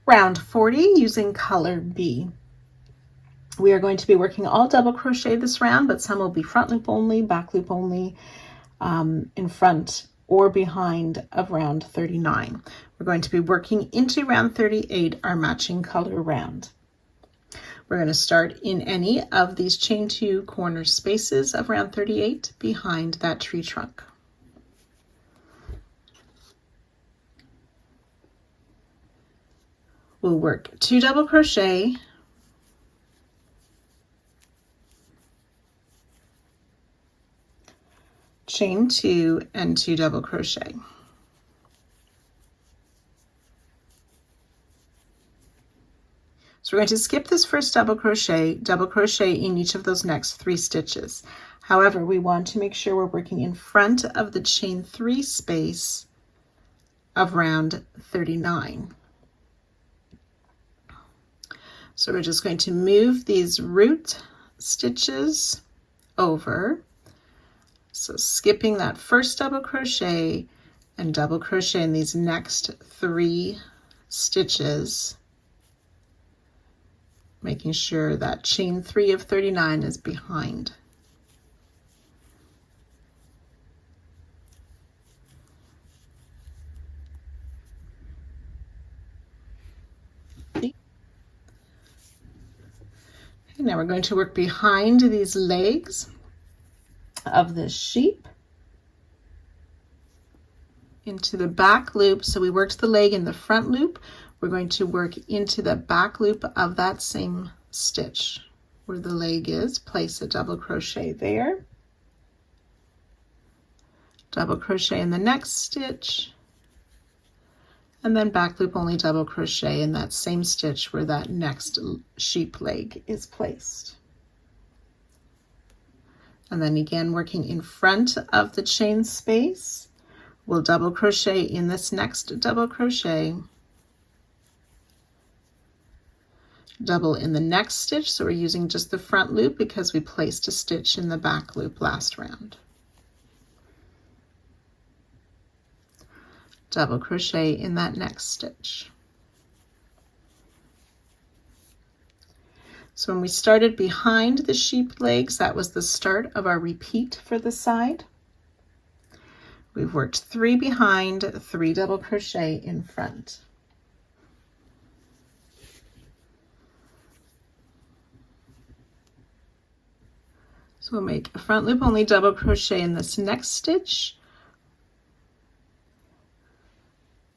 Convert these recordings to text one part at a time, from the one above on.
Round 40 using color B. We are going to be working all double crochet this round, but some will be front loop only, back loop only, in front or behind of round 39. We're going to be working into round 38, our matching color round. We're going to start in any of these chain 2 corner spaces of round 38 behind that tree trunk. We'll work 2 double crochet, chain 2 and 2 double crochet. So we're going to skip this first double crochet in each of those next 3 stitches. However, we want to make sure we're working in front of the chain 3 space of round 39. So we're just going to move these root stitches over. So skipping that first double crochet and double crochet in these next 3 stitches, making sure that chain 3 of 39 is behind. Now we're going to work behind these legs of this sheep into the back loop. So we worked the leg in the front loop. We're going to work into the back loop of that same stitch where the leg is. Place a double crochet there, double crochet in the next stitch, and then back loop only double crochet in that same stitch where that next sheep leg is placed. And then again, working in front of the chain space, we'll double crochet in this next double crochet, double in the next stitch. So we're using just the front loop because we placed a stitch in the back loop last round. Double crochet in that next stitch. So when we started behind the sheep legs, that was the start of our repeat for the side. We've worked 3 behind, 3 double crochet in front. So we'll make a front loop only double crochet in this next stitch.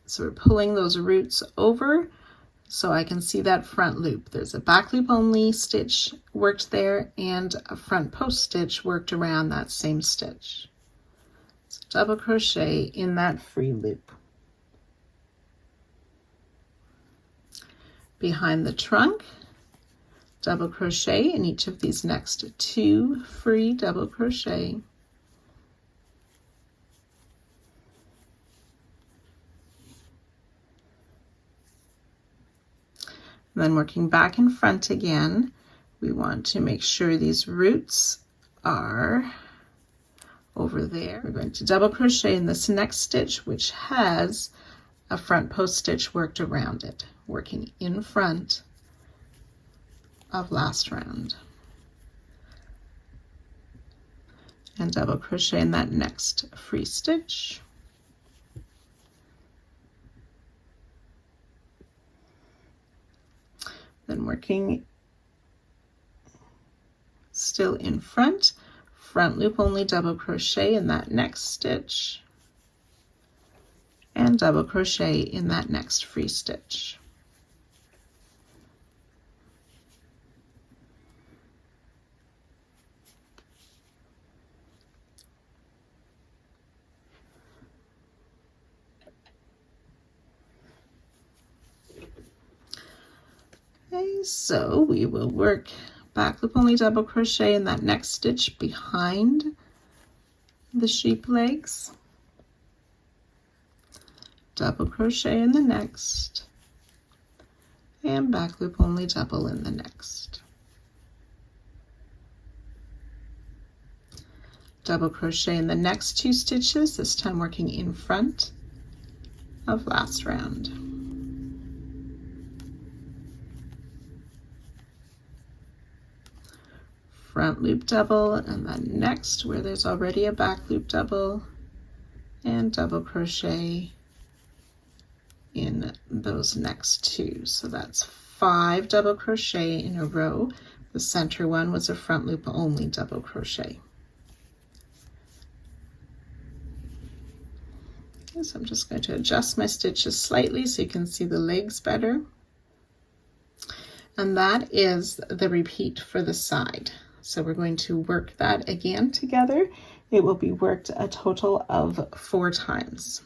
So we're pulling those roots over so I can see that front loop. There's a back loop only stitch worked there and a front post stitch worked around that same stitch. So double crochet in that free loop. Behind the trunk, double crochet in each of these next 2 free double crochet. And then working back in front again, we want to make sure these roots are over there. We're going to double crochet in this next stitch, which has a front post stitch worked around it, working in front of last round. And double crochet in that next free stitch. Then working still in front, front loop only double crochet in that next stitch and double crochet in that next free stitch. Okay, so we will work back loop only double crochet in that next stitch behind the sheep legs, double crochet in the next, and back loop only double in the next. Double crochet in the next 2 stitches, this time working in front of last round. front loop double, and then next where there's already a back loop double, and double crochet in those next two. So that's 5 double crochet in a row. The center one was a front loop only double crochet. Okay, so I'm just going to adjust my stitches slightly so you can see the legs better. And that is the repeat for the side. So we're going to work that again together. It will be worked a total of 4 times.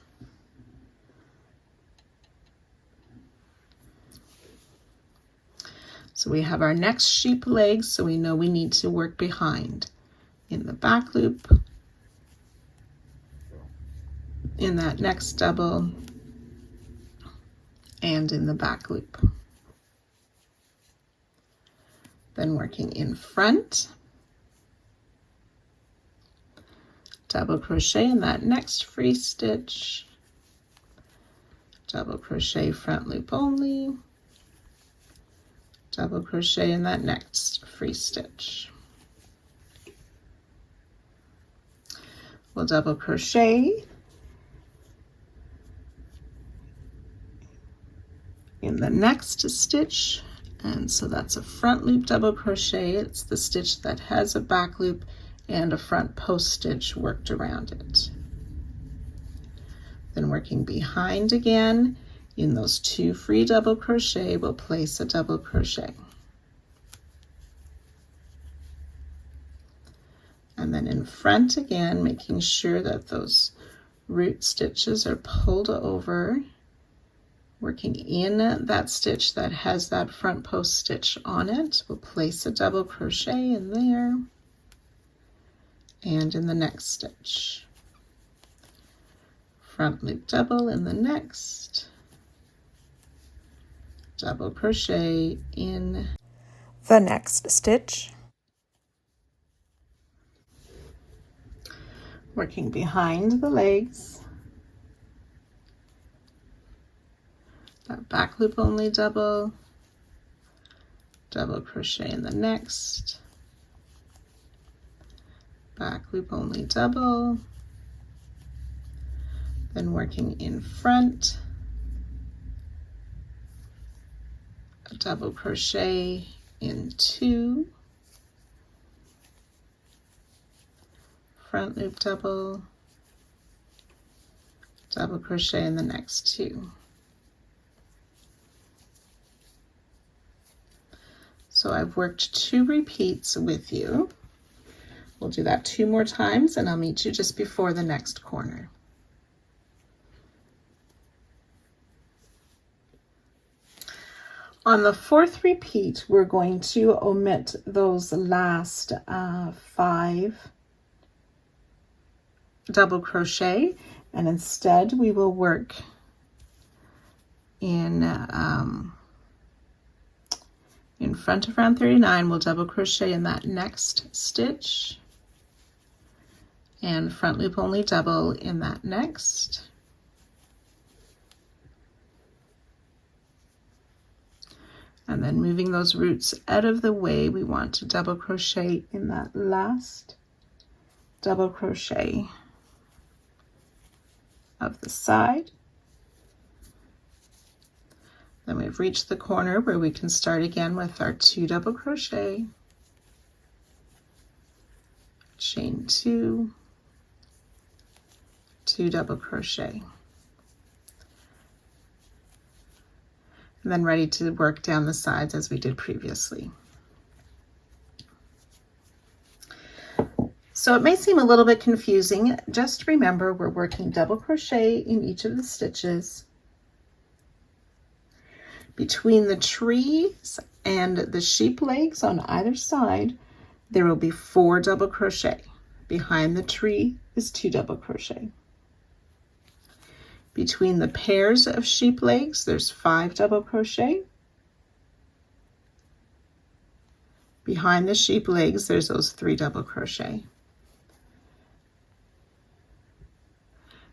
So we have our next sheep legs, so we know we need to work behind in the back loop, in that next double, and in the back loop. Then working in front, double crochet in that next free stitch, double crochet front loop only, double crochet in that next free stitch. We'll double crochet in the next stitch, and so that's a front loop double crochet. It's the stitch that has a back loop and a front post stitch worked around it. Then working behind again, in those 2 free double crochet, we'll place a double crochet. And then in front again, making sure that those root stitches are pulled over, working in that stitch that has that front post stitch on it. We'll place a double crochet in there and in the next stitch. Front loop double in the next, double crochet in the next stitch. Working behind the legs, that back loop only double, double crochet in the next, back loop only double, then working in front, a double crochet in 2, front loop double, double crochet in the next 2. So I've worked 2 repeats with you. We'll do that 2 more times and I'll meet you just before the next corner. On the 4th repeat, we're going to omit those last 5 double crochet, and instead we will work in front of round 39. We'll double crochet in that next stitch and front loop only double in that next, and then moving those roots out of the way, we want to double crochet in that last double crochet of the side. Then we've reached the corner where we can start again with our 2 double crochet, chain 2, 2 double crochet, and then ready to work down the sides as we did previously. So it may seem a little bit confusing. Just remember, we're working double crochet in each of the stitches. Between the trees and the sheep legs on either side, there will be 4 double crochet. Behind the tree is 2 double crochet. Between the pairs of sheep legs, there's 5 double crochet. Behind the sheep legs, there's those 3 double crochet.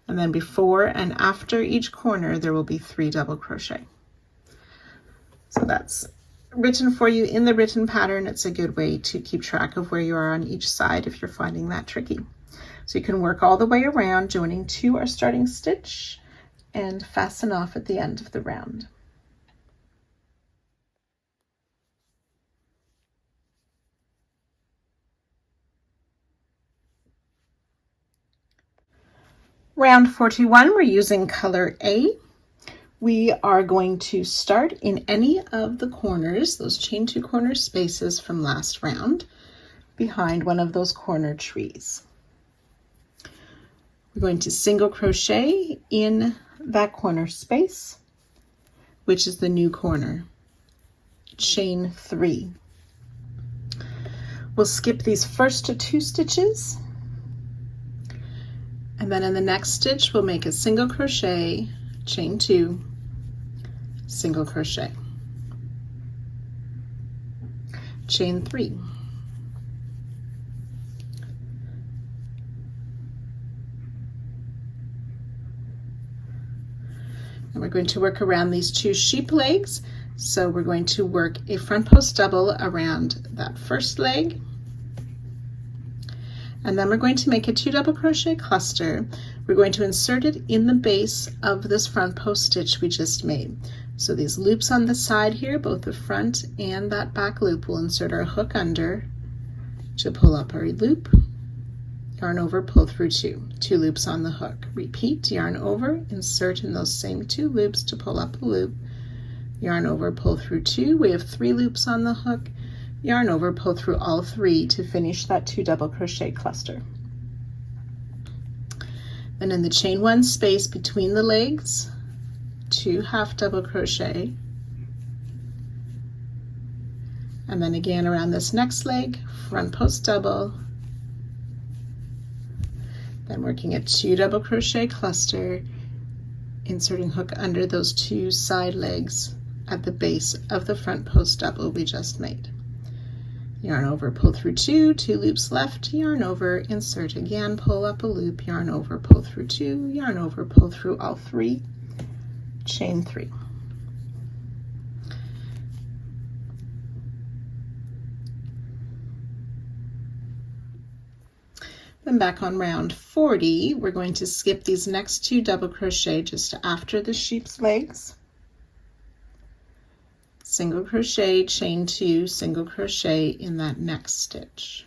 And then before and after each corner, there will be 3 double crochet. So that's written for you in the written pattern. It's a good way to keep track of where you are on each side if you're finding that tricky. So you can work all the way around, joining to our starting stitch and fasten off at the end of the round. Round 41, we're using color A. We are going to start in any of the corners, those chain 2 corner spaces from last round, behind one of those corner trees. We're going to single crochet in that corner space, which is the new corner. Chain 3. We'll skip these first 2 stitches, and then in the next stitch we'll make a single crochet, chain 2, single crochet, chain 3, and we're going to work around these 2 sheep legs. So we're going to work a front post double around that first leg, and then we're going to make a 2 double crochet cluster. We're going to insert it in the base of this front post stitch we just made. So these loops on the side here, both the front and that back loop, we'll insert our hook under to pull up our loop, yarn over, pull through 2 loops on the hook. Repeat, yarn over, insert in those same 2 loops to pull up a loop, yarn over, pull through 2. We have 3 loops on the hook, yarn over, pull through all 3 to finish that 2 double crochet cluster. Then in the chain 1 space between the legs, 2 half double crochet, and then again around this next leg, front post double, then working a 2 double crochet cluster, inserting hook under those 2 side legs at the base of the front post double we just made. Yarn over, pull through 2 loops left, yarn over, insert again, pull up a loop, yarn over, pull through 2, yarn over, pull through all 3, chain 3. Then back on round 40, we're going to skip these next 2 double crochet just after the sheep's legs. Single crochet, chain 2, single crochet in that next stitch.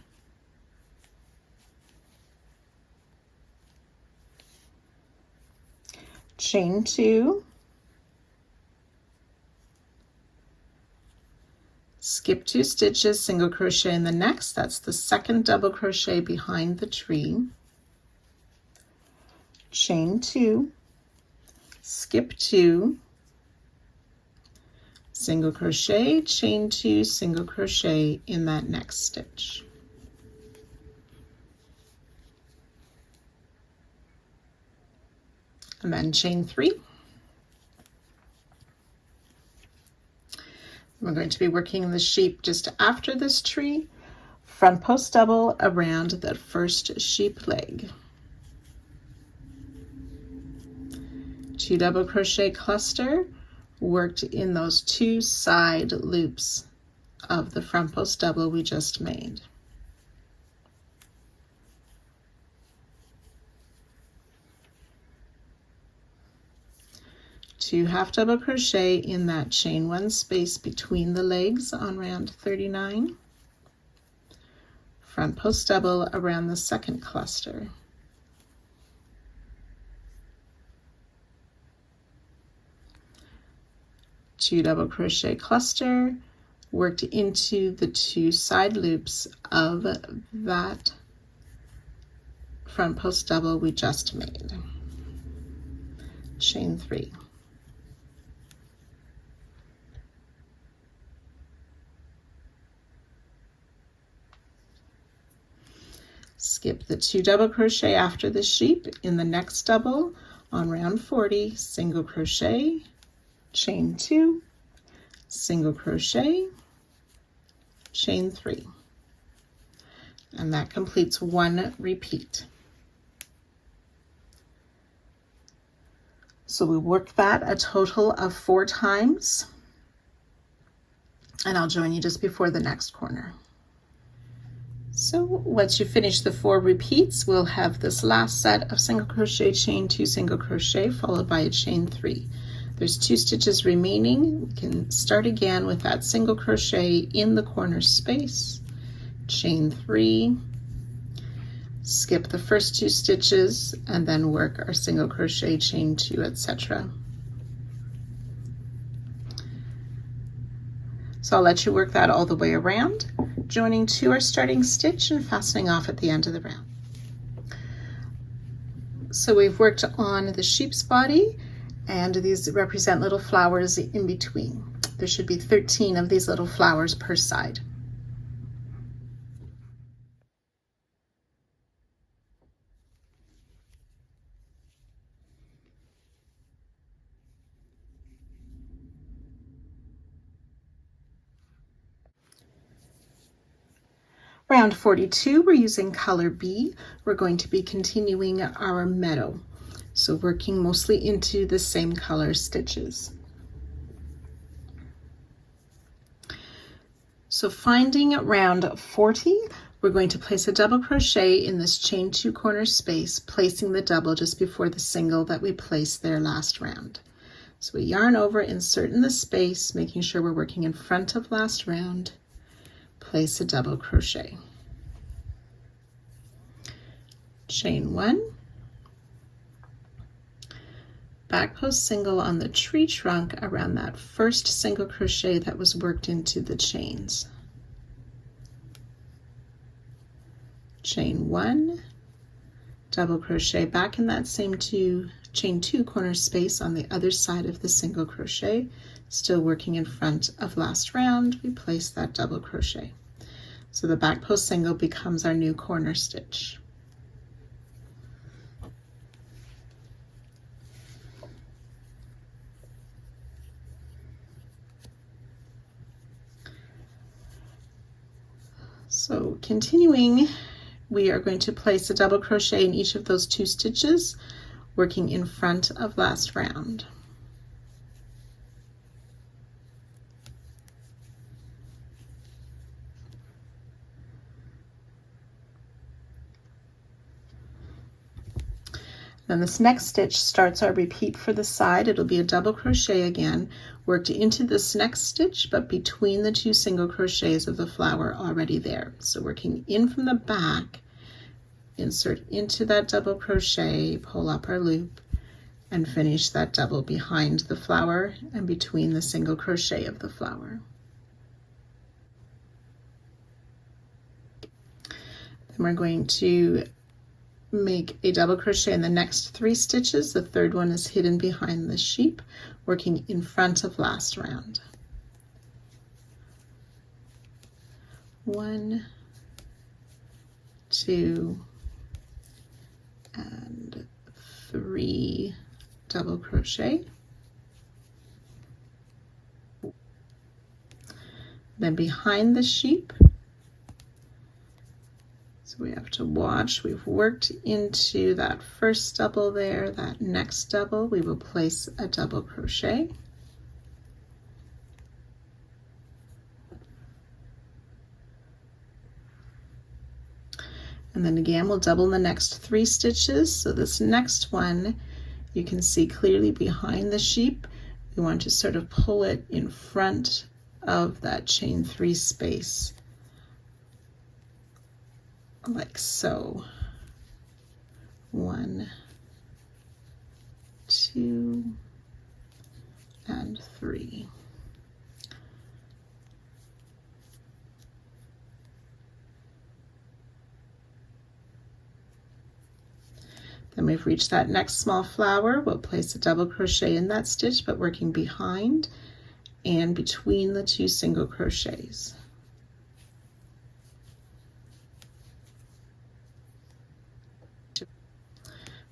Chain 2, skip 2 stitches, single crochet in the next. That's the second double crochet behind the tree. Chain 2, skip 2, single crochet, chain 2, single crochet in that next stitch. And then chain 3. We're going to be working the sheep just after this tree, front post double around that first sheep leg. 2 double crochet cluster, worked in those 2 side loops of the front post double we just made. Two half double crochet in that chain 1 space between the legs on round 39. Front post double around the second cluster. Two double crochet cluster, worked into the 2 side loops of that front post double we just made. Chain 3. Skip the 2 double crochet after the sheep in the next double on round 40, single crochet, chain 2, single crochet, chain 3, and that completes 1 repeat. So we work that a total of 4 times. and I'll join you just before the next corner. So once you finish the 4 repeats, we'll have this last set of single crochet, chain 2, single crochet, followed by a chain 3. There's 2 stitches remaining. We can start again with that single crochet in the corner space, chain 3, skip the first 2 stitches, and then work our single crochet, chain 2, etc. So I'll let you work that all the way around, joining to our starting stitch and fastening off at the end of the round. So we've worked on the sheep's body, and these represent little flowers in between. There should be 13 of these little flowers per side. Round 42, we're using color B. We're going to be continuing our meadow, so working mostly into the same color stitches. So finding round 40, we're going to place a double crochet in this chain 2 corner space, placing the double just before the single that we placed there last round. So we yarn over, insert in the space, making sure we're working in front of last round, place a double crochet, chain 1, back post single on the tree trunk around that first single crochet that was worked into the chains, chain 1, double crochet back in that same chain 2 corner space on the other side of the single crochet, still working in front of last round, we place that double crochet. So the back post single becomes our new corner stitch. So continuing, we are going to place a double crochet in each of those 2 stitches, working in front of last round. Then this next stitch starts our repeat for the side. It'll be a double crochet again, worked into this next stitch, but between the 2 single crochets of the flower already there. So working in from the back, insert into that double crochet, pull up our loop, and finish that double behind the flower and between the single crochet of the flower. Then we're going to make a double crochet in the next 3 stitches. The third one is hidden behind the sheep, working in front of last round. 1, 2, and 3 double crochet. Then behind the sheep, so we have to watch, we've worked into that first double there, that next double, we will place a double crochet. And then again, we'll double the next 3 stitches. So this next one, you can see clearly behind the sheep, we want to sort of pull it in front of that chain 3 space, like so. 1, 2, and 3. Then we've reached that next small flower. We'll place a double crochet in that stitch, but working behind and between the 2 single crochets.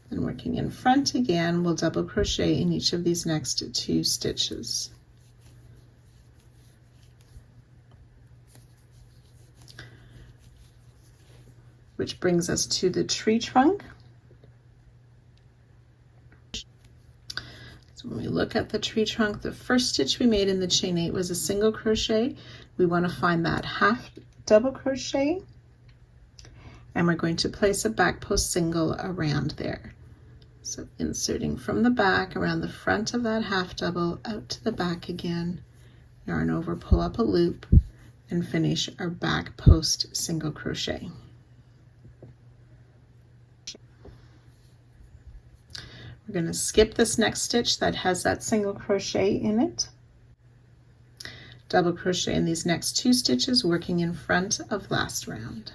And working in front again, we'll double crochet in each of these next 2 stitches. Which brings us to the tree trunk. So When we look at the tree trunk, the first stitch we made in the chain 8 was a single crochet. We want to find that half double crochet, and we're going to place a back post single around there. So inserting from the back around the front of that half double, out to the back again, yarn over, pull up a loop, and finish our back post single crochet. We're going to skip this next stitch that has that single crochet in it. Double crochet in these next 2 stitches, working in front of last round.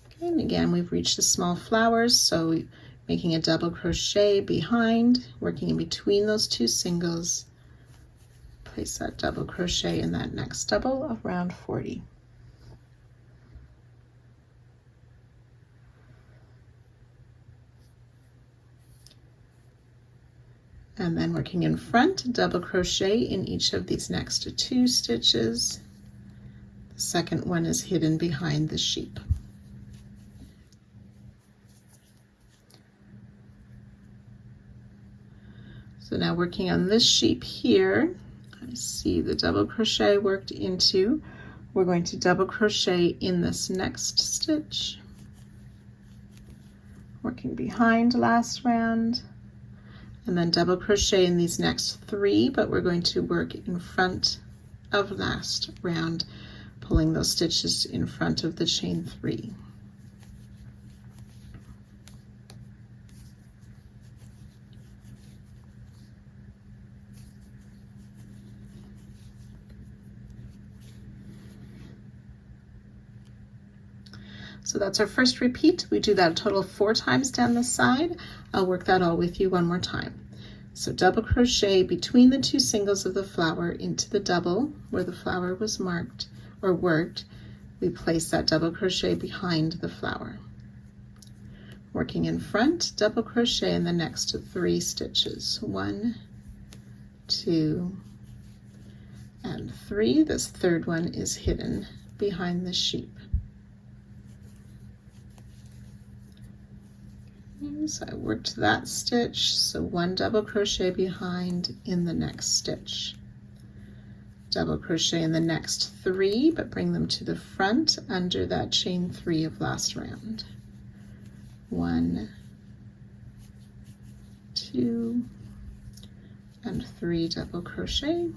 Okay, and again, we've reached the small flowers, so making a double crochet behind, working in between those 2 singles, place that double crochet in that next double of round 40. And then working in front, double crochet in each of these next 2 stitches. The second one is hidden behind the sheep. So now working on this sheep here, I see the double crochet worked into. We're going to double crochet in this next stitch, working behind last round, and then double crochet in these next 3, but we're going to work in front of last round, pulling those stitches in front of the chain 3. So that's our first repeat. We do that a total of 4 times down the side. I'll work that all with you one more time. So double crochet between the 2 singles of the flower into the double where the flower was marked or worked. We place that double crochet behind the flower. Working in front, double crochet in the next 3 stitches. 1, 2, and 3. This third one is hidden behind the sheep. So I worked that stitch, so 1 double crochet behind in the next stitch. Double crochet in the next 3, but bring them to the front under that chain 3 of last round. 1, 2, and 3 double crochet.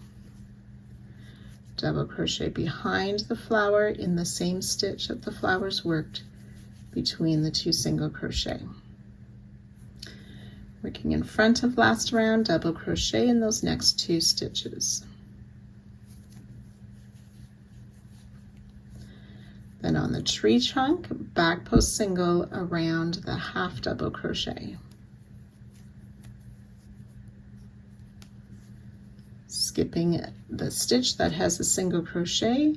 Double crochet behind the flower in the same stitch that the flowers worked between the 2 single crochet. Working in front of last round, double crochet in those next 2 stitches. Then on the tree trunk, back post single around the half double crochet. Skipping the stitch that has a single crochet,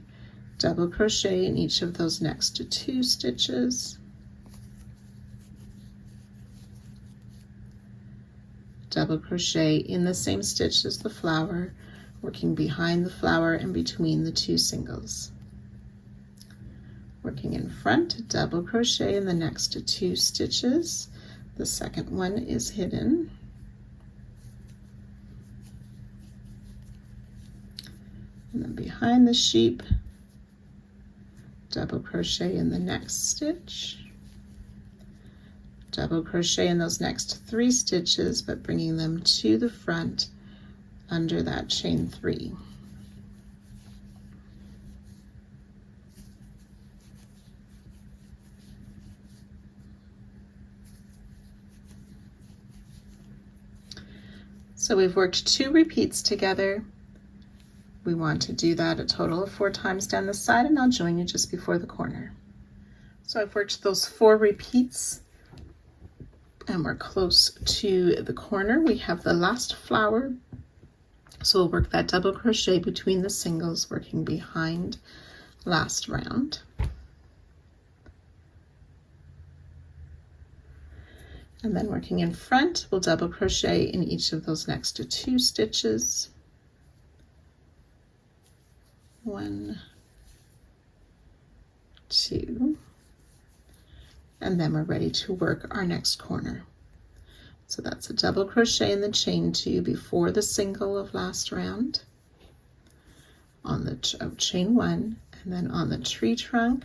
double crochet in each of those next 2 stitches. Double crochet in the same stitch as the flower, working behind the flower and between the 2 singles. Working in front, double crochet in the next 2 stitches. The second one is hidden. And then behind the sheep, double crochet in the next stitch. Double crochet in those next 3 stitches, but bringing them to the front under that chain 3. So we've worked 2 repeats together. We want to do that a total of 4 times down the side, and I'll join you just before the corner. So I've worked those 4 repeats, and we're close to the corner. We have the last flower, so we'll work that double crochet between the singles, working behind last round. And then working in front, we'll double crochet in each of those next 2 stitches. 1, 2, and then we're ready to work our next corner. So that's a double crochet in the chain 2 before the single of last round, on the chain 1, and then on the tree trunk,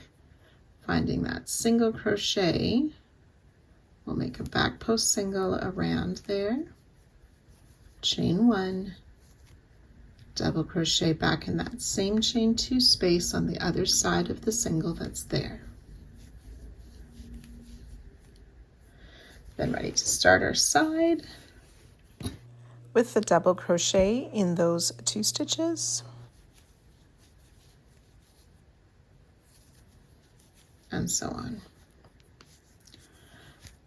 finding that single crochet, we'll make a back post single around there, chain 1, double crochet back in that same chain 2 space on the other side of the single that's there. Then ready to start our side with the double crochet in those 2 stitches, and so on.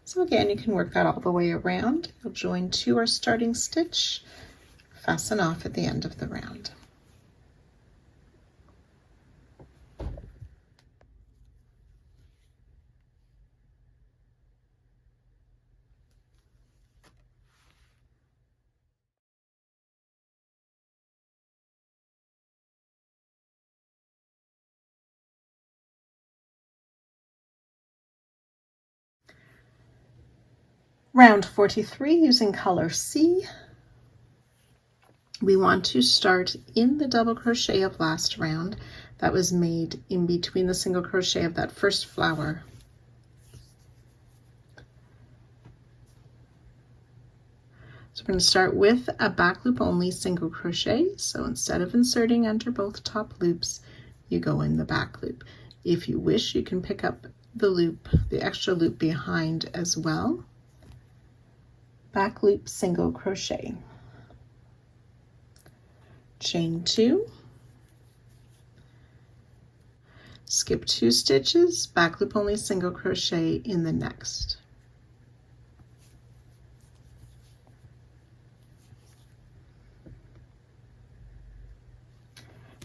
So again, you can work that all the way around. You'll join to our starting stitch, fasten off at the end of the round. Round 43 using color C. We want to start in the double crochet of last round that was made in between the single crochet of that first flower. So we're going to start with a back loop only single crochet. So instead of inserting under both top loops, you go in the back loop. If you wish, you can pick up the loop, the extra loop behind as well. Back loop single crochet, chain 2, skip 2 stitches, back loop only single crochet in the next,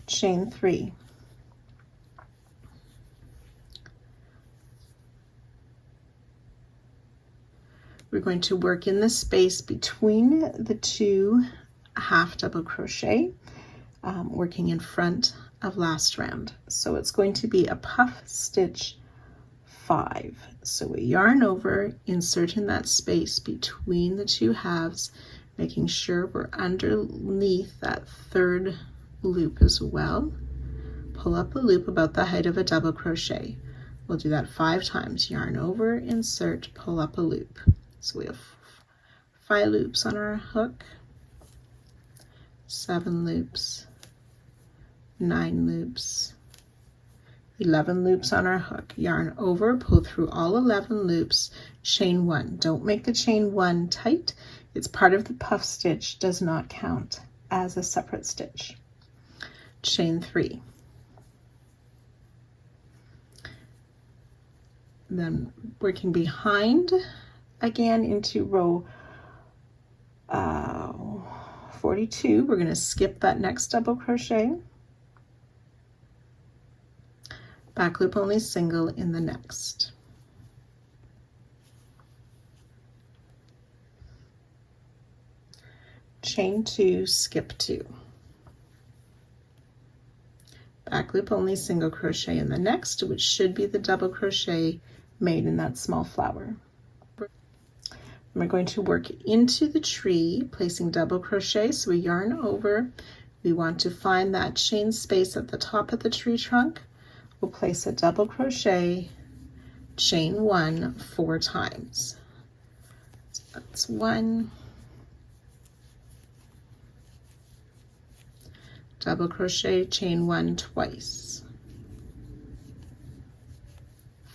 chain 3, we're going to work in the space between the 2 half double crochet, working in front of last round. So it's going to be a puff stitch 5. So we yarn over, insert in that space between the 2 halves, making sure we're underneath that 3rd loop as well. Pull up a loop about the height of a double crochet. We'll do that 5 times. Yarn over, insert, pull up a loop. So we have 5 loops on our hook, 7 loops, 9 loops, 11 loops on our hook. Yarn over, pull through all 11 loops, chain 1. Don't make the chain 1 tight. It's part of the puff stitch, does not count as a separate stitch. Chain 3. Then working behind again into row 42, we're going to skip that next double crochet, back loop only single in the next, chain 2, skip 2, back loop only single crochet in the next, which should be the double crochet made in that small flower. We're going to work into the tree, placing double crochet. So we yarn over. We want to find that chain space at the top of the tree trunk. We'll place a double crochet, chain 1 4 times. So that's 1, double crochet, chain 1 twice,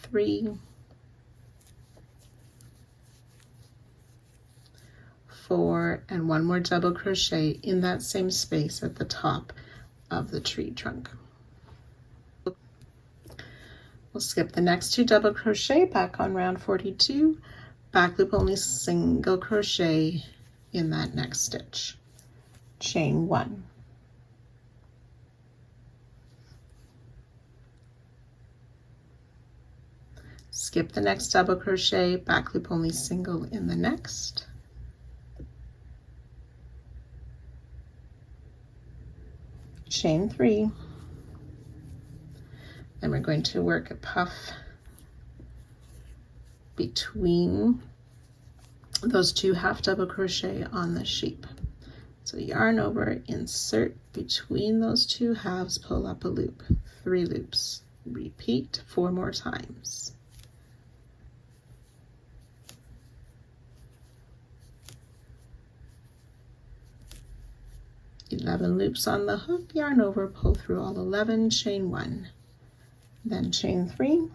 3, 4, and 1 more double crochet in that same space at the top of the tree trunk. We'll skip the next 2 double crochet back on round 42, back loop only single crochet in that next stitch, chain 1. Skip the next double crochet, back loop only single in the next, chain 3, Then we're going to work a puff between those 2 half double crochet on the sheep. So yarn over, insert between those 2 halves, pull up a loop, 3 loops, repeat 4 more times. Eleven loops on the hook, yarn over, pull through all 11, chain 1, then chain 3,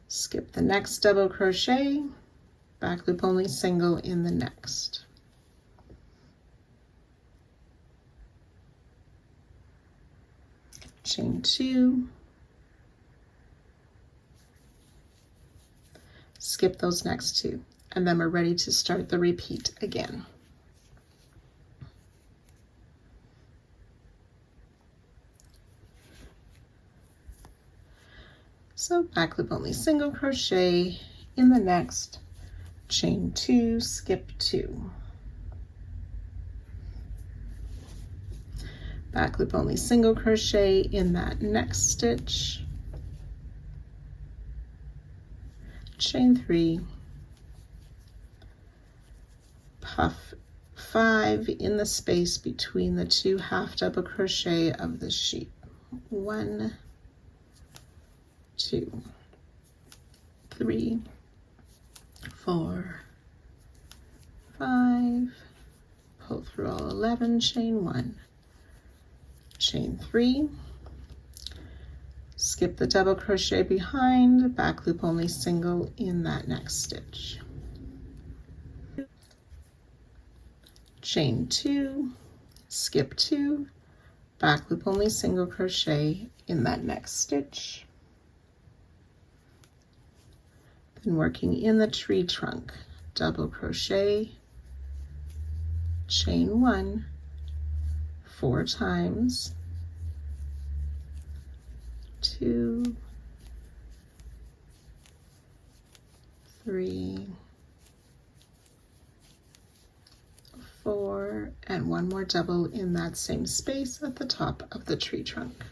skip the next double crochet, back loop only single in the next. Chain 2, skip those next 2, and then we're ready to start the repeat again. So back loop only single crochet in the next, chain 2, skip 2. Back loop only single crochet in that next stitch, chain 3, puff 5 in the space between the 2 half double crochet of the sheep. 1, 2, 3, 4, 5, pull through all 11, chain 1, chain 3, skip the double crochet behind, back loop only single in that next stitch, chain 2, skip 2, back loop only single crochet in that next stitch, then working in the tree trunk, double crochet, chain 1 4 times, 2, 3, 4, and 1 more double in that same space at the top of the tree trunk.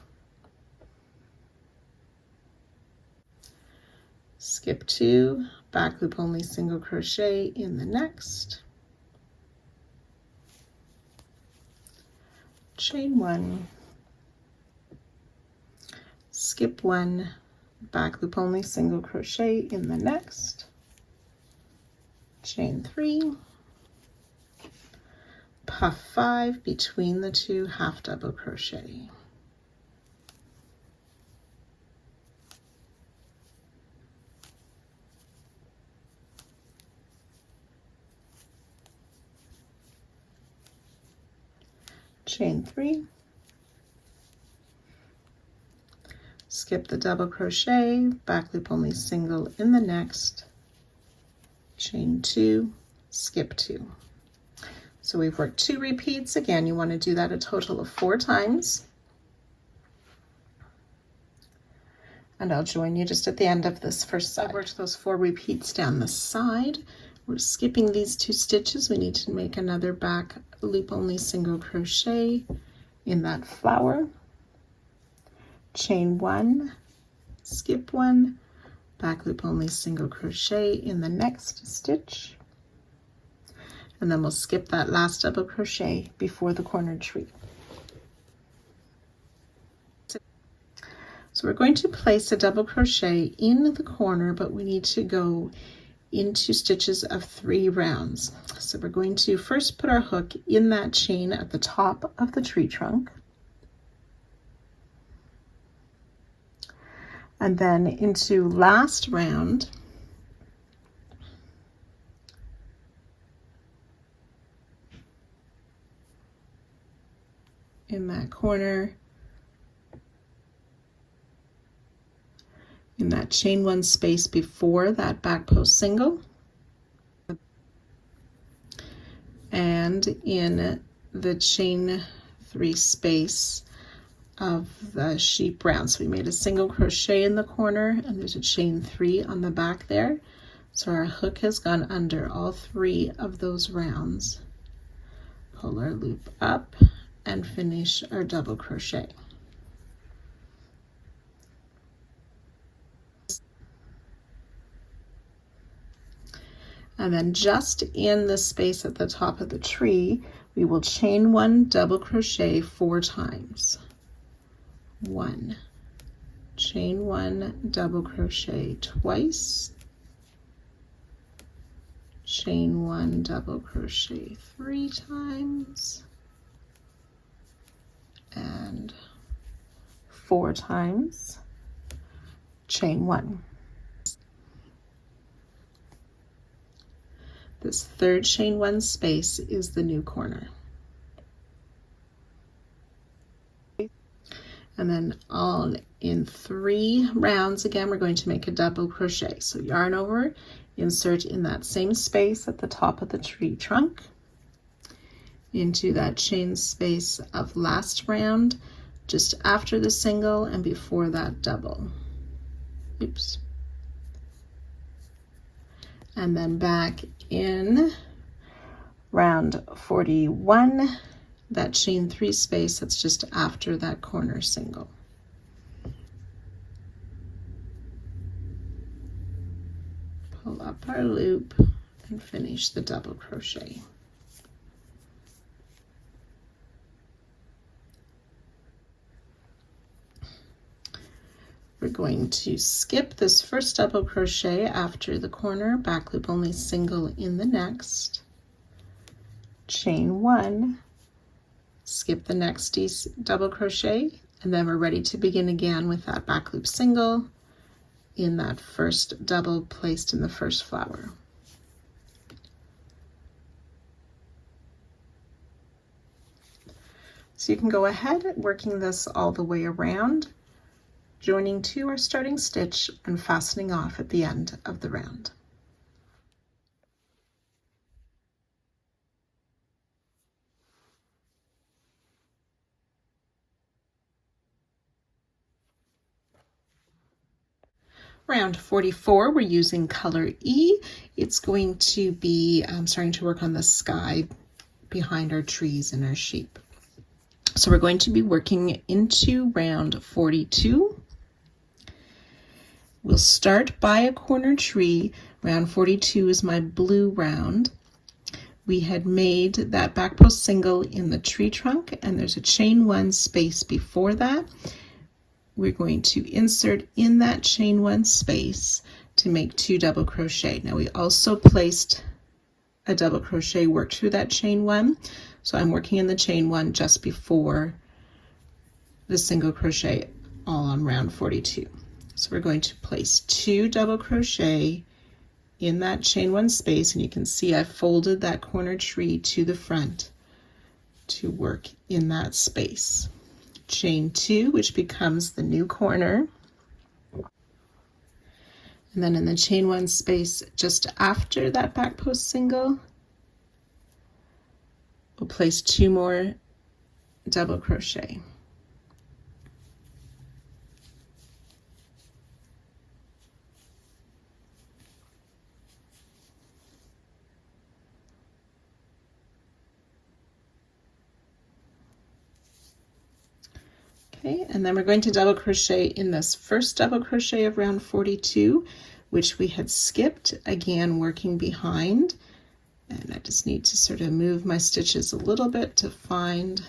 Skip 2, back loop only single crochet in the next, chain 1, skip 1, back loop only single crochet in the next, chain 3, puff 5 between the 2 half double crochet, chain 3, skip the double crochet, back loop only single in the next, chain 2, skip 2. So we've worked 2 repeats. Again, you want to do that a total of 4 times. And I'll join you just at the end of this first side. I've worked those 4 repeats down the side. We're skipping these 2 stitches. We need to make another back loop only single crochet in that flower, chain 1, skip 1, back loop only single crochet in the next stitch, and then we'll skip that last double crochet before the corner tree. So we're going to place a double crochet in the corner, but we need to go into stitches of 3 rounds. So we're going to first put our hook in that chain at the top of the tree trunk, and then into last round in that corner, in that chain 1 space before that back post single, and in the chain 3 space of the sheep round. So we made a single crochet in the corner, and there's a chain 3 on the back there. So our hook has gone under all 3 of those rounds. Pull our loop up, and finish our double crochet. And then just in the space at the top of the tree, we will chain 1, double crochet 4 times. 1, chain 1, double crochet twice, chain 1, double crochet 3 times, and 4 times, chain 1. This third chain 1 space is the new corner. And then all in 3 rounds again, we're going to make a double crochet. So yarn over, insert in that same space at the top of the tree trunk, into that chain space of last round, just after the single and before that double. Oops. And then back in round 41, that chain 3 space that's just after that corner single. Pull up our loop and finish the double crochet. We're going to skip this first double crochet after the corner, back loop only single in the next, chain 1, skip the next double crochet, and then we're ready to begin again with that back loop single in that first double placed in the first flower. So you can go ahead working this all the way around, joining to our starting stitch and fastening off at the end of the round. Round 44, we're using color E. It's going to be starting to work on the sky behind our trees and our sheep. So we're going to be working into round 42. We'll start by a corner tree. Round 42 is my blue round. We had made that back post single in the tree trunk, and there's a chain 1 space before that. We're going to insert in that chain 1 space to make 2 double crochet. Now we also placed a double crochet worked through that chain 1, so I'm working in the chain 1 just before the single crochet all on round 42. So we're going to place 2 double crochet in that chain 1 space, and you can see I folded that corner tree to the front to work in that space. Chain 2, which becomes the new corner, and then in the chain 1 space just after that back post single, we'll place 2 more double crochet. Okay, and then we're going to double crochet in this first double crochet of round 42, which we had skipped, again working behind. And I just need to sort of move my stitches a little bit to find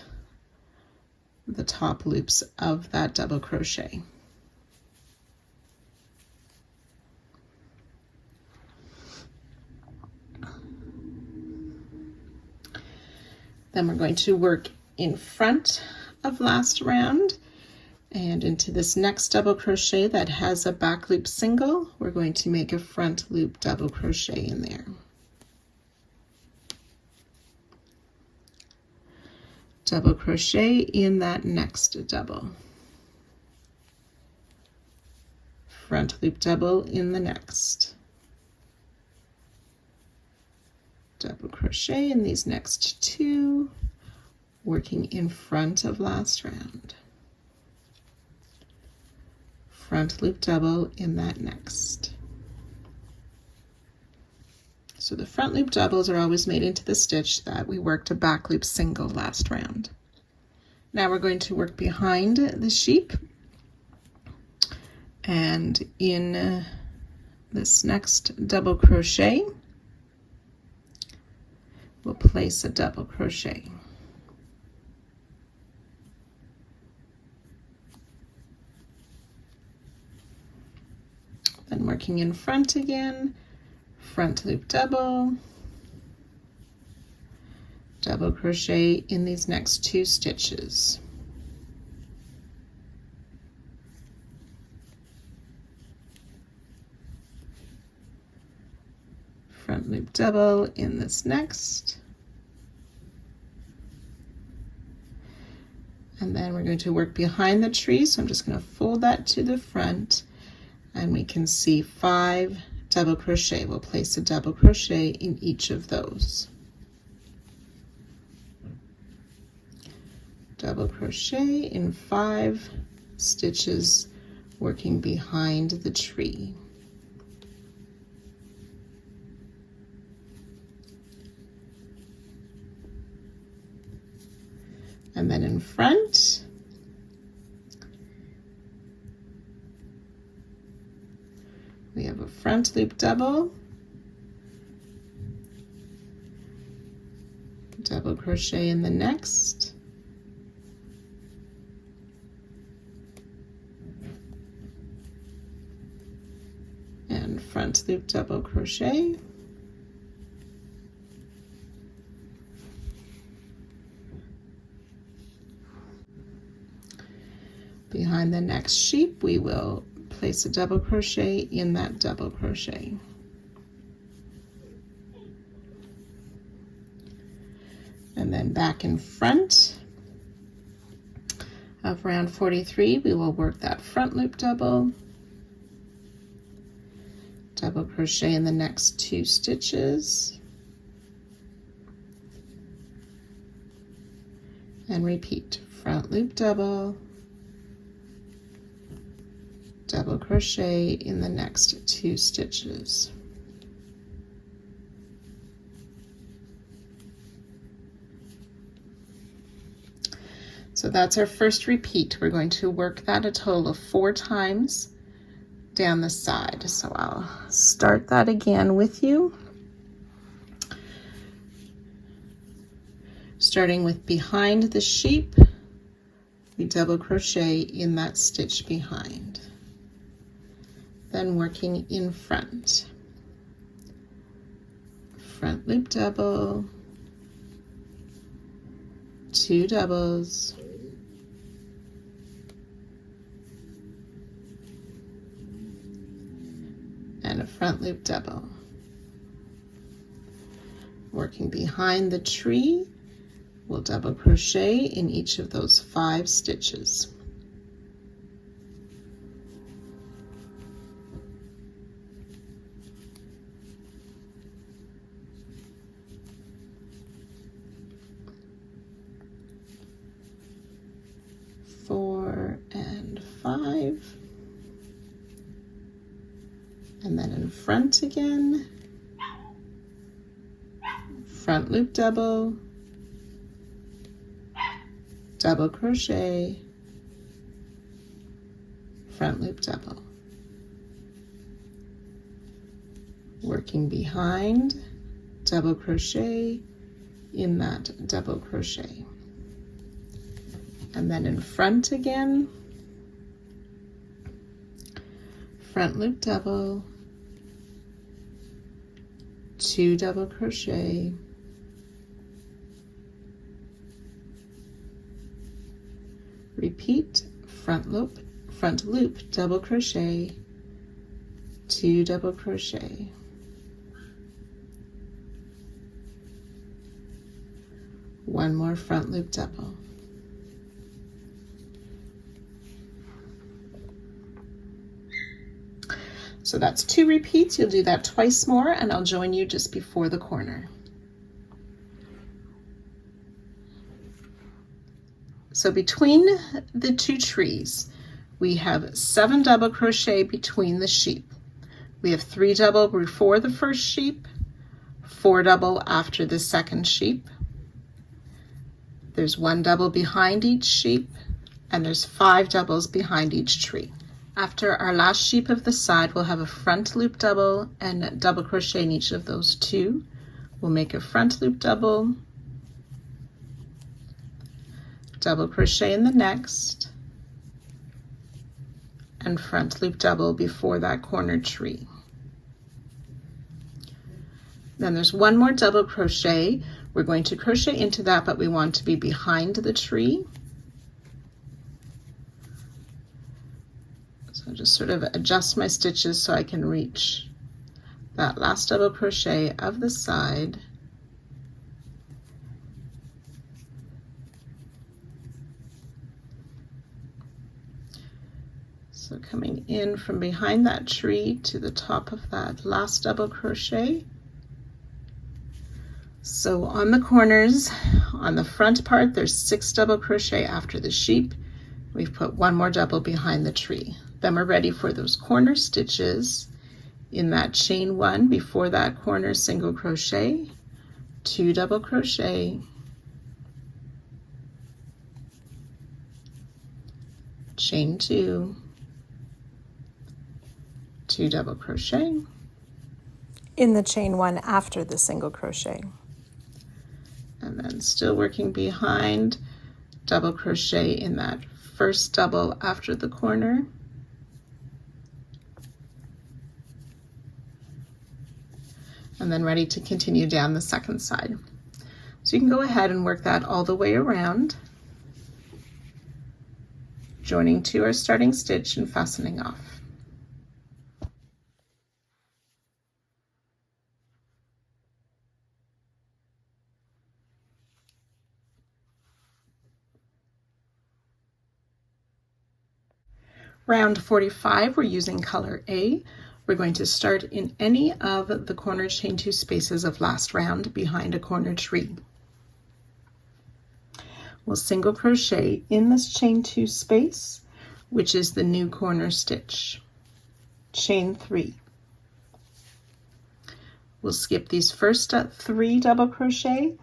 the top loops of that double crochet. Then we're going to work in front of last round and into this next double crochet that has a back loop single. We're going to make a front loop double crochet in there. Double crochet in that next double. Front loop double in the next. Double crochet in these next 2, working in front of last round. Front loop double in that next. So the front loop doubles are always made into the stitch that we worked a back loop single last round. Now we're going to work behind the sheep, and in this next double crochet we'll place a double crochet. Then working in front again, front loop double, double crochet in these next 2 stitches. Front loop double in this next. And then we're going to work behind the tree, so I'm just going to fold that to the front, and we can see 5 double crochet. We'll place a double crochet in each of those. Double crochet in 5 stitches working behind the tree. And then in front, we have a front loop double, double crochet in the next, and front loop double crochet, behind the next sheep we will place a double crochet in that double crochet. And then back in front of round 43 we will work that front loop double, double crochet in the next 2 stitches, and repeat. Front loop double, double crochet in the next 2 stitches. So that's our first repeat. We're going to work that a total of 4 times down the side. So I'll start that again with you. Starting with behind the sheep, we double crochet in that stitch behind. Then working in front, front loop double, 2 doubles, and a front loop double. Working behind the tree, we'll double crochet in each of those 5 stitches. And 5, and then in front again, front loop double, double crochet, front loop double. Working behind, double crochet in that double crochet. And then in front again, front loop double, 2 double crochet, repeat, front loop double crochet, 2 double crochet, one more front loop double. So that's 2 repeats. You'll do that twice more, and I'll join you just before the corner. So between the 2 trees, we have 7 double crochet between the sheep. We have 3 double before the first sheep, 4 double after the second sheep, There's 1 double behind each sheep, and there's 5 doubles behind each tree. After our last sheep of the side, we'll have a front loop double and double crochet in each of those 2. We'll make a front loop double, double crochet in the next, and front loop double before that corner tree. Then there's 1 more double crochet. We're going to crochet into that, but we want to be behind the tree. So just sort of adjust my stitches so I can reach that last double crochet of the side. So coming in from behind that tree to the top of that last double crochet. So on the corners, on the front part, there's 6 double crochet after the sheep. We've put 1 more double behind the tree. Then we're ready for those corner stitches. In that chain 1 before that corner single crochet, 2 double crochet, chain 2, 2 double crochet, In the chain 1 after the single crochet. and then still working behind, double crochet in that first double after the corner, and then ready to continue down the second side. So you can go ahead and work that all the way around, joining to our starting stitch and fastening off. Round 45, we're using color A. We're going to start in any of the corner chain 2 spaces of last round behind a corner tree. We'll single crochet in this chain 2 space, which is the new corner stitch. Chain 3. We'll skip these first 3 double crochet,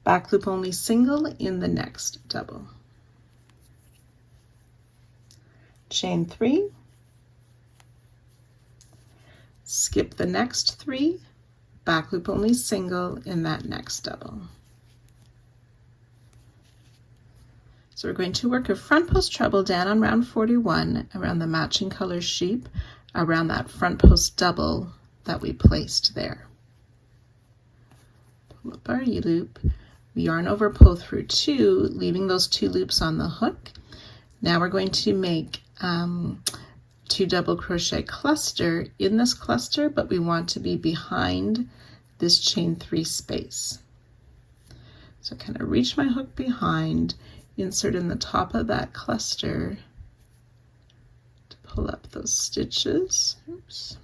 back loop only single in the next double. Chain 3, skip the next 3, back loop only single in that next double. So we're going to work a front post treble down on round 41 around the matching color sheep, around that front post double that we placed there. Pull up our loop, yarn over, pull through 2, leaving those 2 loops on the hook. Now we're going to make 2 double crochet cluster in this cluster, but we want to be behind this chain 3 space. So kind of reach my hook behind, insert in the top of that cluster to pull up those stitches. Oops.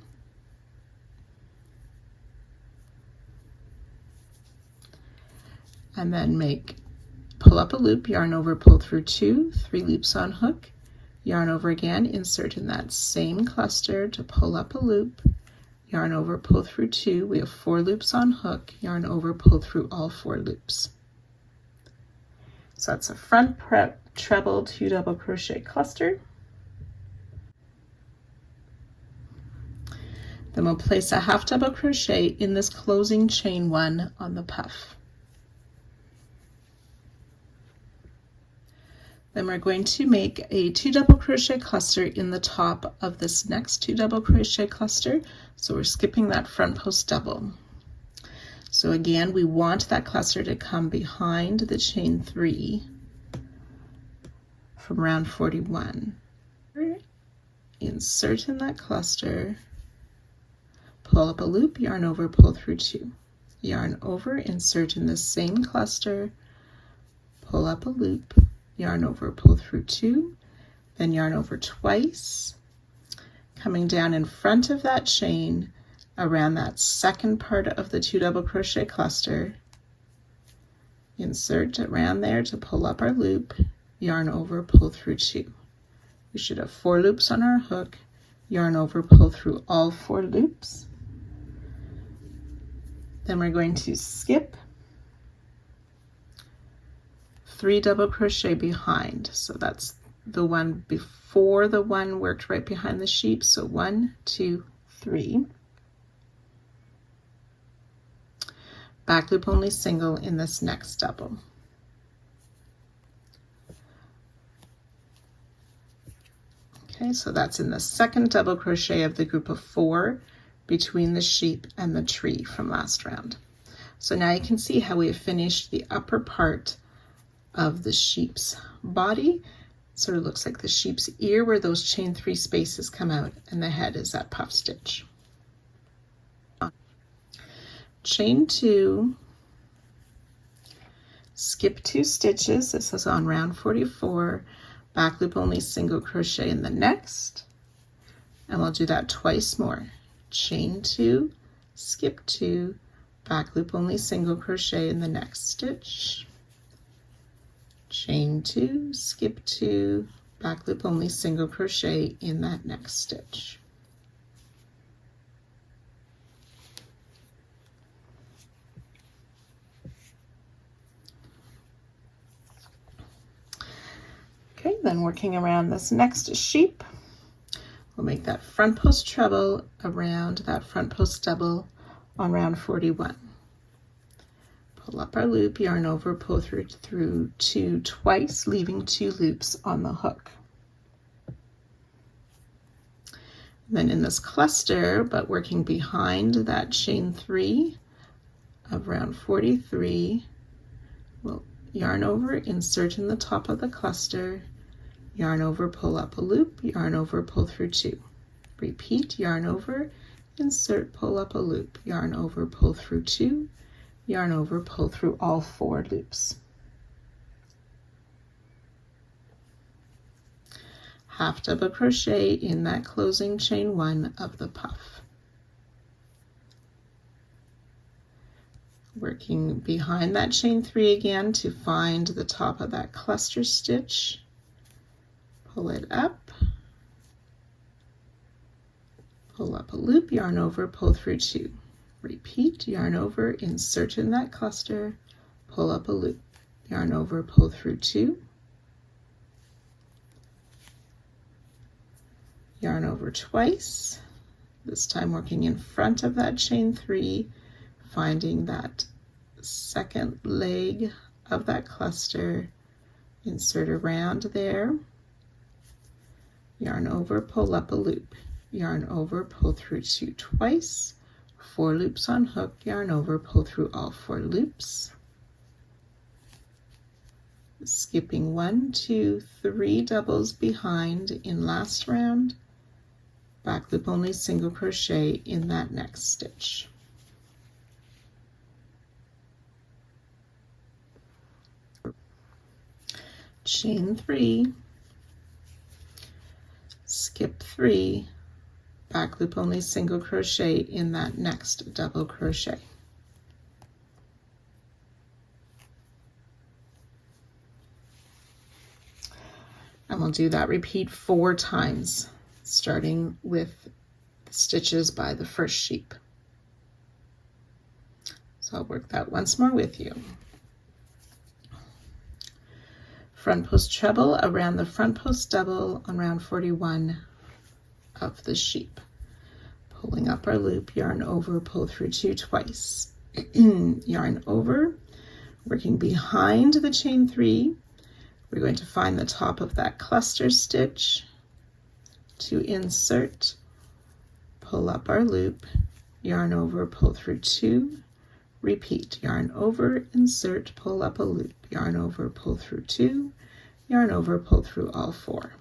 And then pull up a loop, yarn over, pull through 2, 3 loops on hook, yarn over again, insert in that same cluster to pull up a loop, yarn over, pull through 2, we have 4 loops on hook, yarn over, pull through all 4 loops. So that's a front treble 2 double crochet cluster. Then we'll place a half double crochet in this closing chain 1 on the puff. Then we're going to make a 2 double crochet cluster in the top of this next 2 double crochet cluster. So we're skipping that front post double. So again, we want that cluster to come behind the chain 3 from round 41. Insert in that cluster, pull up a loop, yarn over, pull through 2. Yarn over, insert in the same cluster, pull up a loop, yarn over, pull through 2, then yarn over twice, coming down in front of that chain around that second part of the 2 double crochet cluster, insert around there to pull up our loop, yarn over, pull through 2. We should have 4 loops on our hook, yarn over, pull through all 4 loops. Then we're going to skip 3 double crochet behind. So that's the one before the one worked right behind the sheep. So 1, 2, 3. Back loop only single in this next double. Okay, so that's in the second double crochet of the group of 4 between the sheep and the tree from last round. So now you can see how we have finished the upper part of the sheep's body. It sort of looks like the sheep's ear where those chain 3 spaces come out, and the head is that puff stitch. Chain 2, skip 2 stitches. This is on round 44. Back loop only single crochet in the next, and we'll do that twice more. Chain 2, skip 2, back loop only single crochet in the next stitch, chain 2, skip 2, back loop only single crochet in that next stitch. Okay, then working around this next sheep, we'll make that front post treble around that front post double on round 41. Pull up our loop, yarn over, pull through 2 twice, leaving 2 loops on the hook. Then in this cluster, but working behind that chain 3 of round 43, we'll yarn over, insert in the top of the cluster, yarn over, pull up a loop, yarn over, pull through 2. Repeat, yarn over, insert, pull up a loop, yarn over, pull through 2, yarn over, pull through all 4 loops. Half double crochet in that closing chain 1 of the puff. Working behind that chain 3 again to find the top of that cluster stitch. Pull it up, pull up a loop, yarn over, pull through 2. Repeat, yarn over, insert in that cluster, pull up a loop, yarn over, pull through 2, yarn over twice, this time working in front of that chain 3, finding that second leg of that cluster, insert around there, yarn over, pull up a loop, yarn over, pull through 2 twice, 4 loops on hook, yarn over, pull through all 4 loops, skipping 1, 2, 3 doubles behind in last round, back loop only single crochet in that next stitch. Chain 3, skip 3, back loop only single crochet in that next double crochet. And we'll do that repeat 4 times, starting with the stitches by the first sheep. So I'll work that once more with you. Front post treble around the front post double on round 41 of the sheep. Pulling up our loop, yarn over, pull through 2 twice. Yarn over, working behind the chain 3. We're going to find the top of that cluster stitch to insert, pull up our loop, yarn over, pull through 2, repeat, yarn over, insert, pull up a loop, yarn over, pull through 2, yarn over, pull through all 4.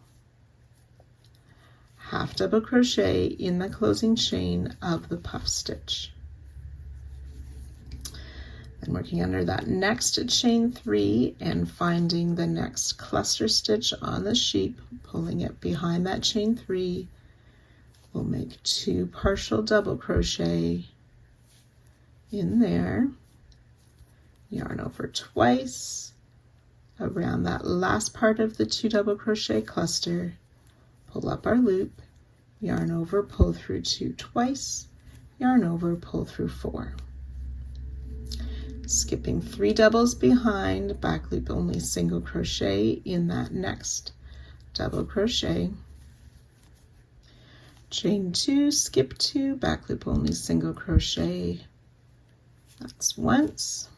Half double crochet in the closing chain of the puff stitch. Then working under that next chain 3 and finding the next cluster stitch on the sheep, pulling it behind that chain 3, we'll make 2 partial double crochet in there, yarn over twice around that last part of the 2 double crochet cluster, pull up our loop, yarn over, pull through 2 twice, yarn over, pull through 4. skipping 3 doubles behind, back loop only, single crochet in that next double crochet, chain 2, skip 2, back loop only, single crochet, that's once,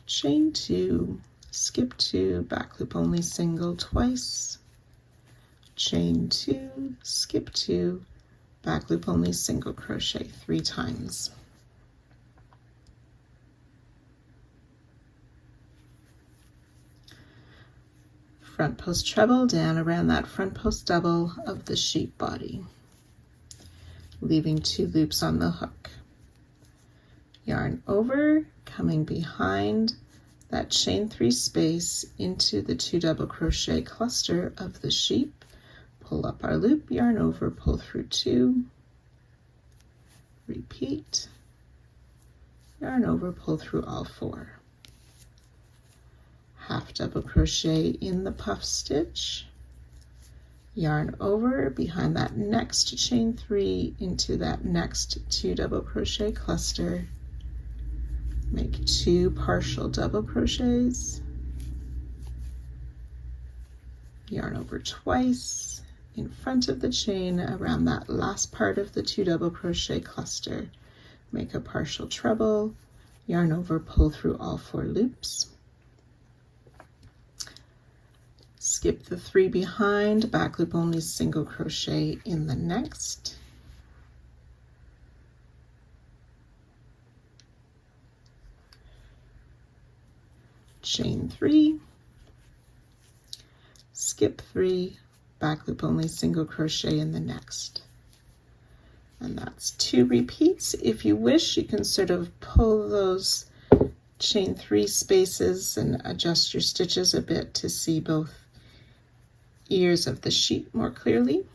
chain 2, skip 2, back loop only, single, twice, chain 2, skip 2, back loop only, single crochet 3 times. Front post treble down around that front post double of the sheep body, leaving 2 loops on the hook. Yarn over, coming behind that chain 3 space into the 2 double crochet cluster of the sheep, pull up our loop, yarn over, pull through 2, repeat, yarn over, pull through all 4. Half double crochet in the puff stitch, yarn over behind that next chain 3 into that next 2 double crochet cluster, make 2 partial double crochets, yarn over twice in front of the chain around that last part of the 2 double crochet cluster, make a partial treble, yarn over, pull through all 4 loops, skip the 3 behind, back loop only, single crochet in the next, chain 3, skip 3, back loop only, single crochet in the next. And that's 2 repeats. If you wish, you can sort of pull those chain 3 spaces and adjust your stitches a bit to see both ears of the sheep more clearly.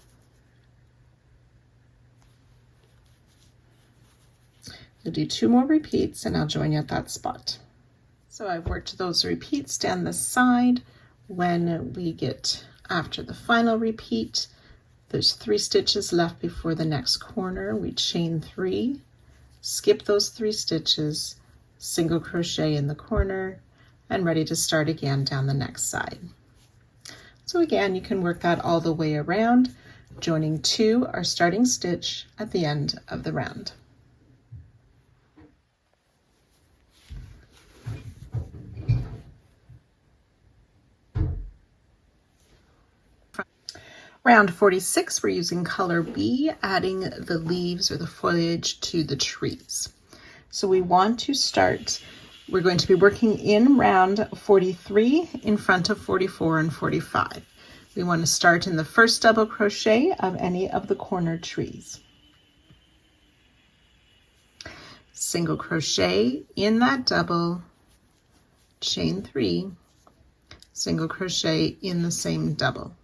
We'll do 2 more repeats and I'll join you at that spot. So I've worked those repeats down the side. When we get after the final repeat, there's 3 stitches left before the next corner. We chain 3, skip those 3 stitches, single crochet in the corner, and ready to start again down the next side. So again, you can work that all the way around, joining 2 our starting stitch at the end of the round. Round 46, we're using color B, adding the leaves or the foliage to the trees. So we want to start, we're going to be working in round 43 in front of 44 and 45. We want to start in the first double crochet of any of the corner trees. Single crochet in that double, chain 3, single crochet in the same double.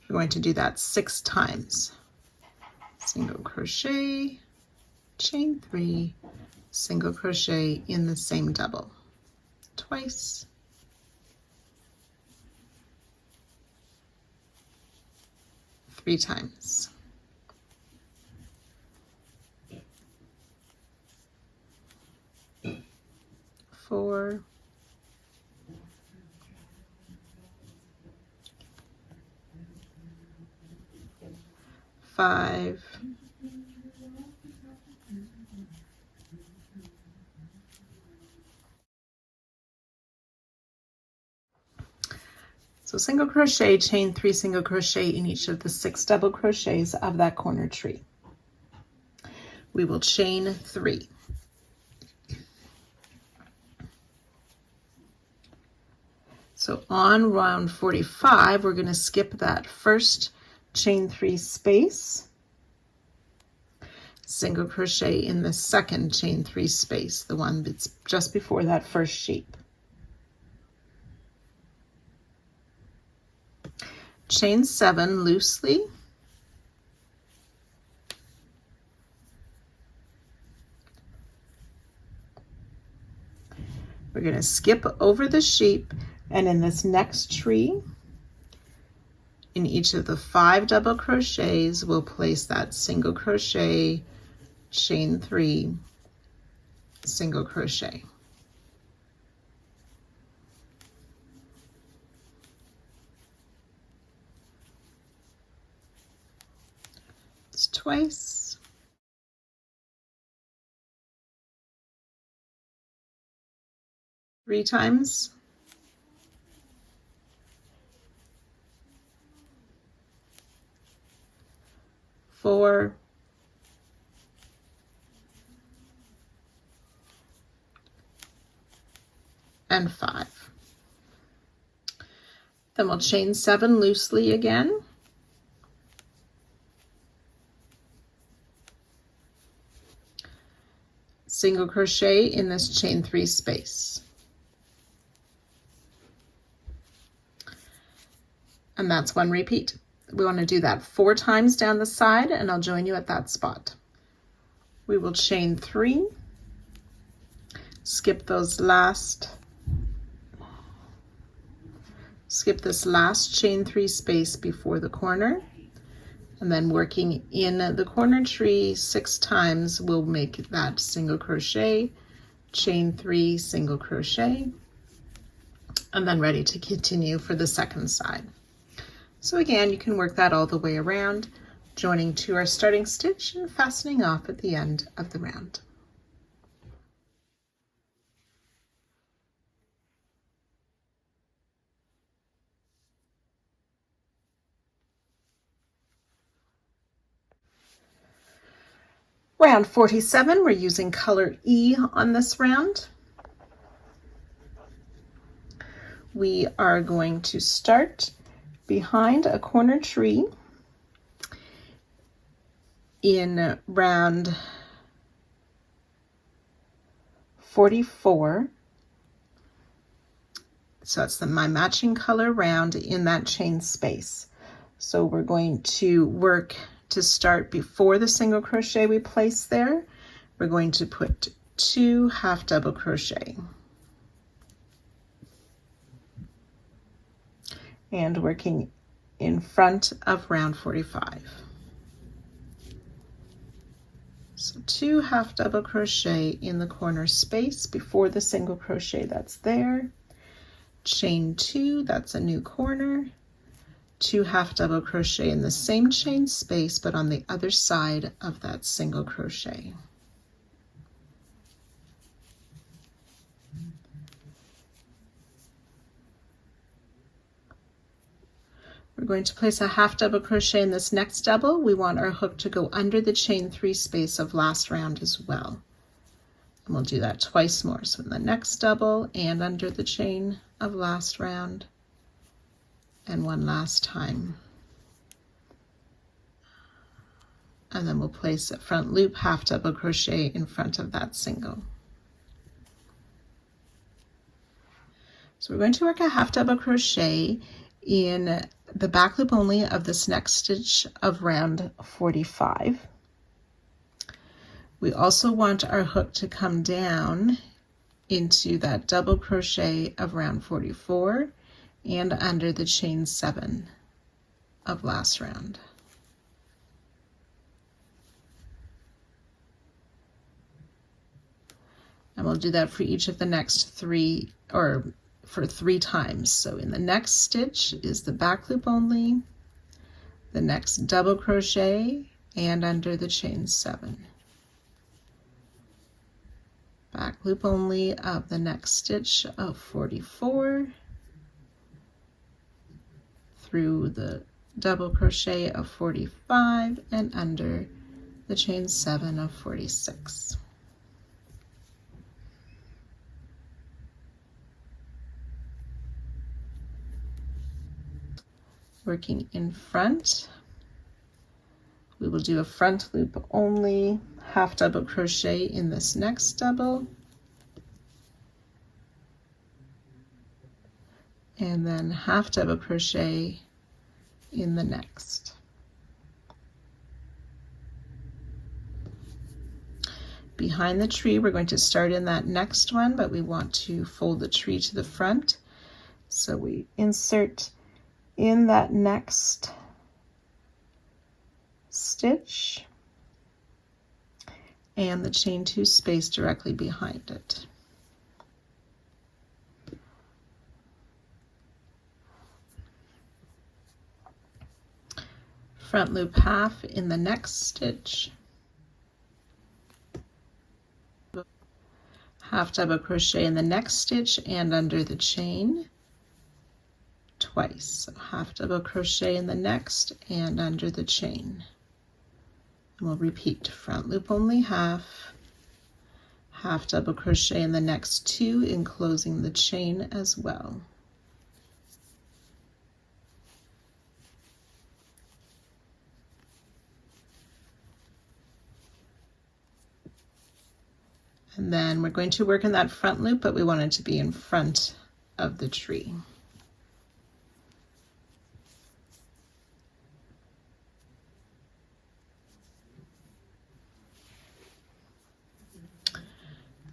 We're going to do that 6 times. Single crochet, chain 3, single crochet in the same double. Twice. Three times. Four. 5, 'So single crochet, chain 3 single crochet in each of the 6 double crochets of that corner tree. We will chain 3. So on round 45, we're going to skip that first chain 3 space, single crochet in the second chain 3 space, the one that's just before that first sheep. Chain 7 loosely, we're going to skip over the sheep, and in this next tree, in each of the 5 double crochets, we'll place that single crochet, chain 3, single crochet. It's twice. Three times. Four. And 5. Then we'll chain 7 loosely again. Single crochet in this chain 3 space. And that's 1 repeat. We want to do that 4 times down the side, and I'll join you at that spot. We will chain 3, skip this last chain 3 space before the corner, and then working in the corner tree 6 times will make that single crochet, chain 3, single crochet, and then ready to continue for the second side. So again, you can work that all the way around, joining to our starting stitch and fastening off at the end of the round. Round 47, we're using color E on this round. We are going to start behind a corner tree in round 44. So it's my matching color round in that chain space. So we're going to work to start before the single crochet we place there. We're going to put 2 half double crochet. And working in front of round 45. So 2 half double crochet in the corner space before the single crochet that's there. Chain 2, that's a new corner. 2 half double crochet in the same chain space but on the other side of that single crochet. We're going to place a half double crochet in this next double. We want our hook to go under the chain 3 space of last round as well. And we'll do that twice more. So in the next double and under the chain of last round, and one last time. And then we'll place a front loop half double crochet in front of that single. So we're going to work a half double crochet in the back loop only of this next stitch of round 45. We also want our hook to come down into that double crochet of round 44 and under the chain 7 of last round. And we'll do that for each of the next 3, or for 3 times. So in the next stitch is the back loop only, the next double crochet, and under the chain 7. Back loop only of the next stitch of 44, through the double crochet of 45 and under the chain 7 of 46. Working in front, we will do a front loop only, half double crochet in this next double, and then half double crochet in the next. Behind the tree, we're going to start in that next one, but we want to fold the tree to the front. So we insert in that next stitch and the chain 2 space directly behind it. Front loop half in the next stitch, half double crochet in the next stitch and under the chain twice. So half double crochet in the next and under the chain. And we'll repeat front loop only half, half double crochet in the next 2, enclosing the chain as well. And then we're going to work in that front loop, but we want it to be in front of the tree.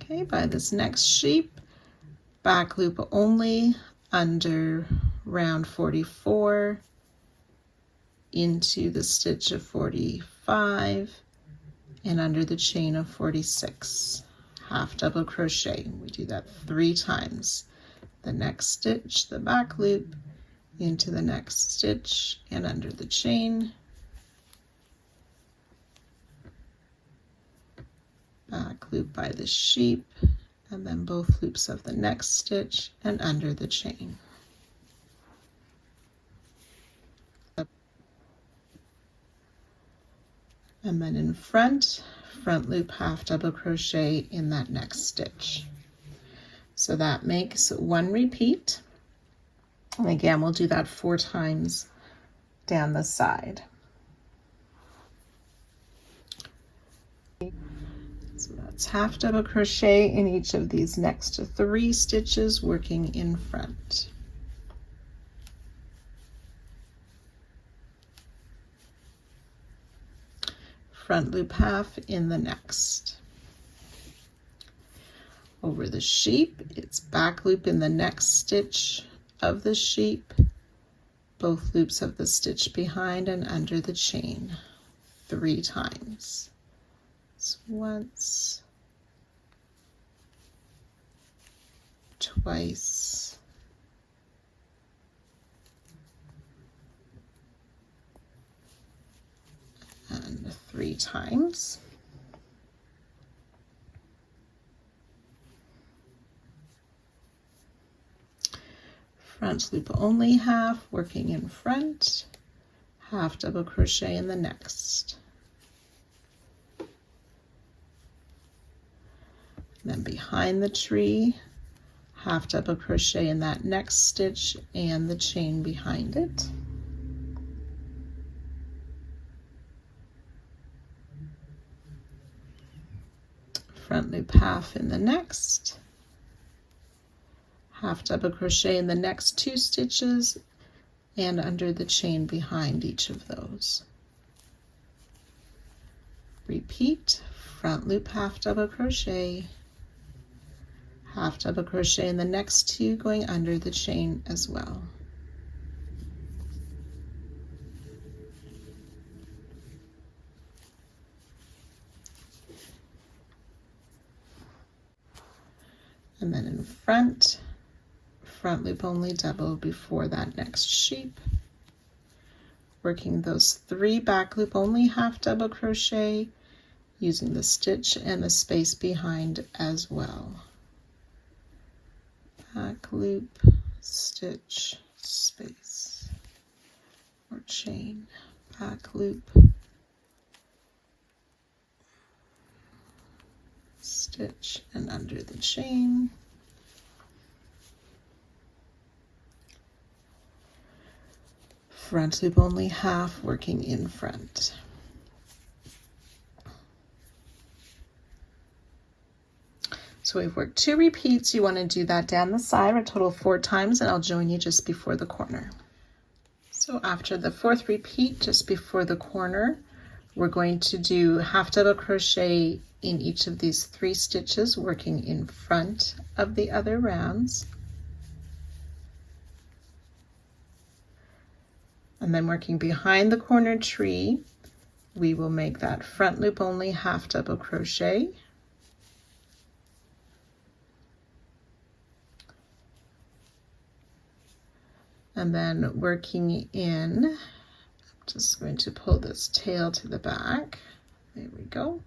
Okay, by this next sheep, back loop only under round 44 into the stitch of 45 and under the chain of 46. Half double crochet. We do that 3 times. The next stitch, the back loop, into the next stitch and under the chain. Back loop by the sheep, and then both loops of the next stitch and under the chain. And then in front loop half double crochet in that next stitch. So that makes 1 repeat. And again, we'll do that 4 times down the side. So that's half double crochet in each of these next 3 stitches, working in front. Front loop half in the next. Over the sheep, it's back loop in the next stitch of the sheep, both loops of the stitch behind and under the chain 3 times. So once, twice, and 3 times. Front loop only half, working in front, half double crochet in the next. Then behind the tree, half double crochet in that next stitch and the chain behind it. Front loop half in the next, half double crochet in the next 2 stitches and under the chain behind each of those. Repeat, front loop half double crochet, half double crochet in the next 2, going under the chain as well. And then in front loop only double before that next sheep, working those 3 back loop only half double crochet, using the stitch and the space behind as well. Back loop, stitch, space, or chain, back loop, stitch, and under the chain. Front loop only half, working in front. So we've worked 2 repeats. You want to do that down the side, a total of 4 times, and I'll join you just before the corner. So after the 4th repeat, just before the corner, we're going to do half double crochet in each of these 3 stitches, working in front of the other rounds. And then working behind the corner tree, we will make that front loop only half double crochet, and then working in, I'm just going to pull this tail to the back. There we go.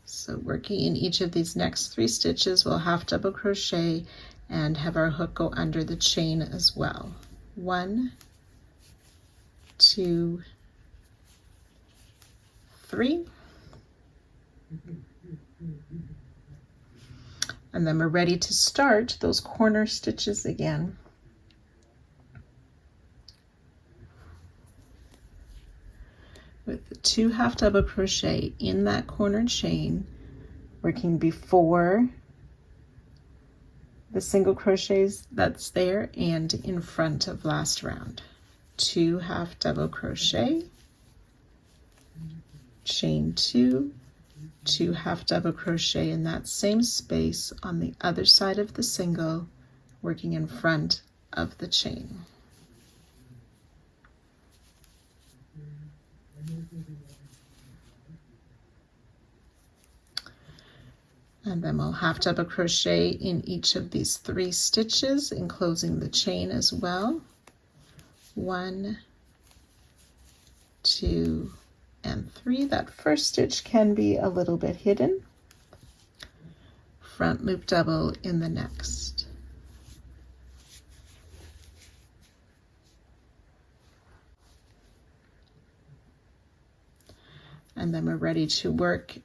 So working in each of these next 3 stitches, we'll half double crochet and have our hook go under the chain as well. 1, 2, 3. And then we're ready to start those corner stitches again. With the 2 half double crochet in that corner chain, working before the single crochets that's there and in front of last round. 2 half double crochet, chain 2, 2 half double crochet in that same space on the other side of the single, working in front of the chain. And then we'll half double crochet in each of these 3 stitches, enclosing the chain as well. 1, 2, and 3. That first stitch can be a little bit hidden. Front loop double in the next. And then we're ready to work,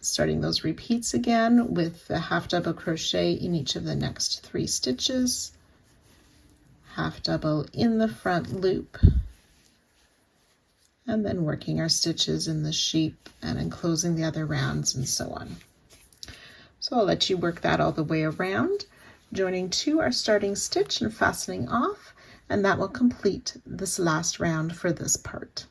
starting those repeats again with the half double crochet in each of the next 3 stitches, half double in the front loop, and then working our stitches in the sheep and enclosing the other rounds and so on. So I'll let you work that all the way around, joining to our starting stitch and fastening off, and that will complete this last round for this part.